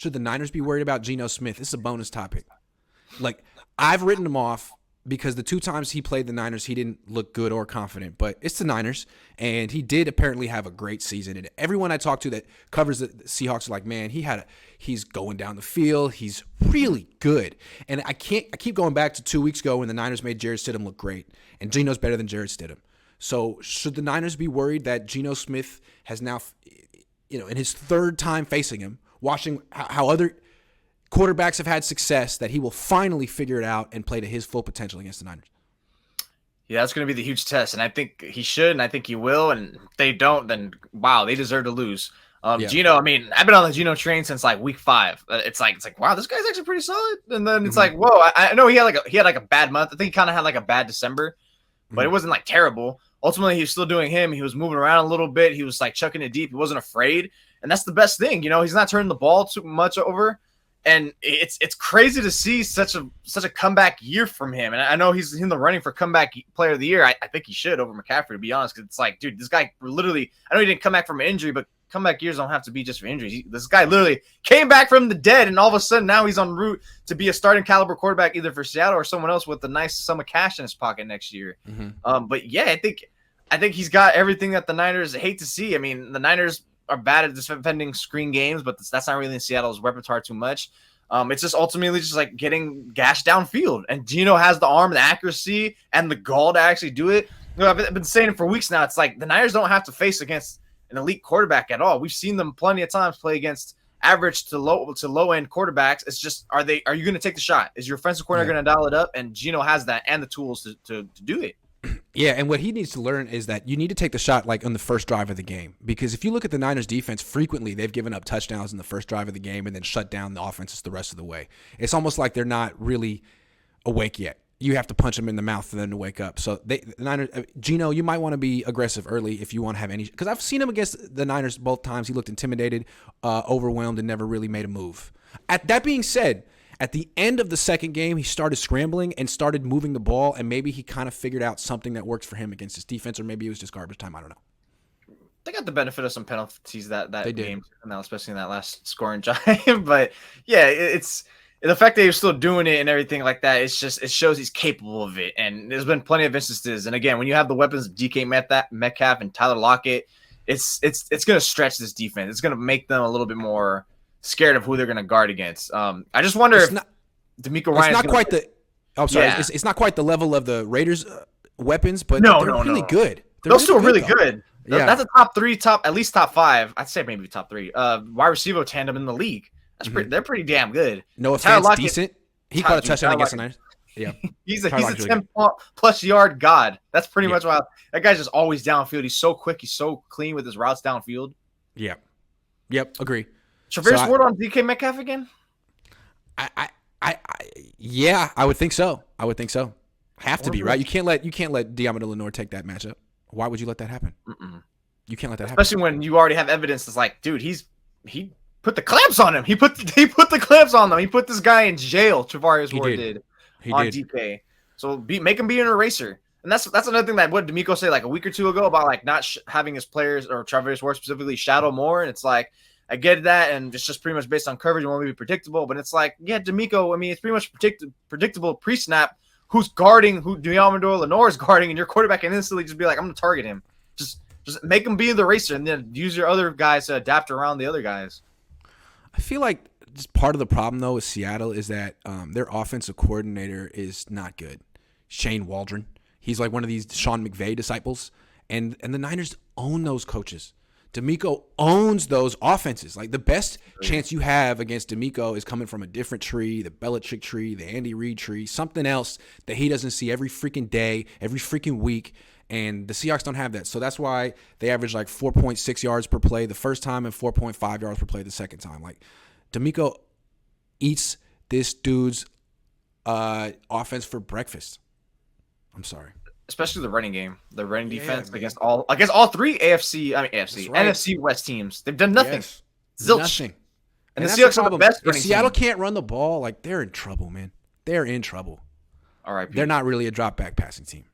Should the Niners be worried about Geno Smith? This is a bonus topic. Like, I've written him off because the 2 times he played the Niners, he didn't look good or confident. But it's the Niners, and he did apparently have a great season. And everyone I talk to that covers the Seahawks are like, man, he's going down the field. He's really good. And I keep going back to 2 weeks ago when the Niners made Jarrett Stidham look great, and Geno's better than Jarrett Stidham. So should the Niners be worried that Geno Smith has now, in his 3rd time facing him, watching how other quarterbacks have had success, that he will finally figure it out and play to his full potential against the Niners? Yeah, that's going to be the huge test, and I think he should, and I think he will, and if they don't, then, wow, they deserve to lose. Geno, I mean, I've been on the Geno train since, like, week 5. It's like, wow, this guy's actually pretty solid, and then it's like, whoa, I know he had a bad month. I think he kind of had, like, a bad December, but it wasn't, like, terrible. Ultimately, he was still doing him. He was moving around a little bit. He was, like, chucking it deep. He wasn't afraid. And that's the best thing, he's not turning the ball too much over, and it's crazy to see such a comeback year from him. And I know he's in the running for comeback player of the year. I think he should over McCaffrey, to be honest, because it's like, dude, this guy literally, I know he didn't come back from an injury, but comeback years don't have to be just for injuries. This guy literally came back from the dead, and all of a sudden now he's en route to be a starting caliber quarterback either for Seattle or someone else with a nice sum of cash in his pocket next year. But yeah, I think he's got everything that the Niners hate to see. I mean, the Niners are bad at defending screen games, but that's not really in Seattle's repertoire too much. It's just ultimately just like getting gashed downfield, and Geno has the arm, the accuracy, and the gall to actually do it. I've been saying it for weeks now. It's like the Niners don't have to face against an elite quarterback at all. We've seen them plenty of times play against average to low end quarterbacks. It's just, are you going to take the shot? Is your offensive coordinator going to dial it up? And Geno has that and the tools to do it. Yeah, and what he needs to learn is that you need to take the shot like on the first drive of the game. Because if you look at the Niners defense, frequently they've given up touchdowns in the first drive of the game and then shut down the offenses the rest of the way. It's almost like they're not really awake yet. You have to punch them in the mouth for them to wake up. So the Niners, Geno, you might want to be aggressive early if you want to have any. Because I've seen him against the Niners both times. He looked intimidated, overwhelmed, and never really made a move. That being said, at the end of the second game, he started scrambling and started moving the ball, and maybe he kind of figured out something that works for him against his defense, or maybe it was just garbage time. I don't know. They got the benefit of some penalties that they game, especially in that last scoring drive. But yeah, it's the fact that he was still doing it and everything like that. It's just, it shows he's capable of it. And there's been plenty of instances. And again, when you have the weapons of DK Metcalf and Tyler Lockett, it's going to stretch this defense. It's going to make them a little bit more scared of who they're going to guard against. I just wonder if DeMeco Ryan. It's not quite the. I'm sorry. Yeah. It's not quite the level of the Raiders' weapons, but they're really good. They're still really good. Yeah. That's a at least top 5. I'd say maybe top 3. Wide receiver tandem in the league. They're pretty damn good. No offense, decent. He caught a touchdown against the Niners. Yeah, he's a 10+ yard god. That's pretty much why that guy's just always downfield. He's so quick. He's so clean with his routes downfield. Yeah. Yep. Agree. Traverse Ward on DK Metcalf again? I would think so. Have to be, right? You can't let Diamond Lenore take that matchup. Why would you let that happen? You can't let that happen. Especially when you already have evidence that's like, dude, he put the clamps on him. He put the clamps on them. He put this guy in jail. Travarius Ward did on DK. So make him be an eraser. And that's another thing that what DeMeco say like a week or two ago about like not having his players or Travarius Ward specifically shadow more. And it's like, I get that, and it's just pretty much based on coverage. You want to be predictable, but it's like, yeah, DeMeco. I mean, it's pretty much predictable pre-snap. Who's guarding? Who Diamondor Lenore is guarding, and your quarterback can instantly just be like, I'm going to target him. Just make him be the racer, and then use your other guys to adapt around the other guys. I feel like just part of the problem though with Seattle is that their offensive coordinator is not good. Shane Waldron. He's like one of these Sean McVay disciples, and the Niners own those coaches. DeMeco owns those offenses. Like the best chance you have against DeMeco is coming from a different tree, the Belichick tree, the Andy Reid tree, something else that he doesn't see every freaking day, every freaking week. And the Seahawks don't have that. So that's why they average like 4.6 yards per play the first time and 4.5 yards per play the second time. Like DeMeco eats this dude's offense for breakfast. I'm sorry. Especially the running game, the running defense against all three NFC West teams. They've done nothing. Yes. Zilch. Nothing. And the Seahawks are the best. If Seattle can't run the ball, like they're in trouble, man. They're in trouble. All right. They're not really a drop back passing team.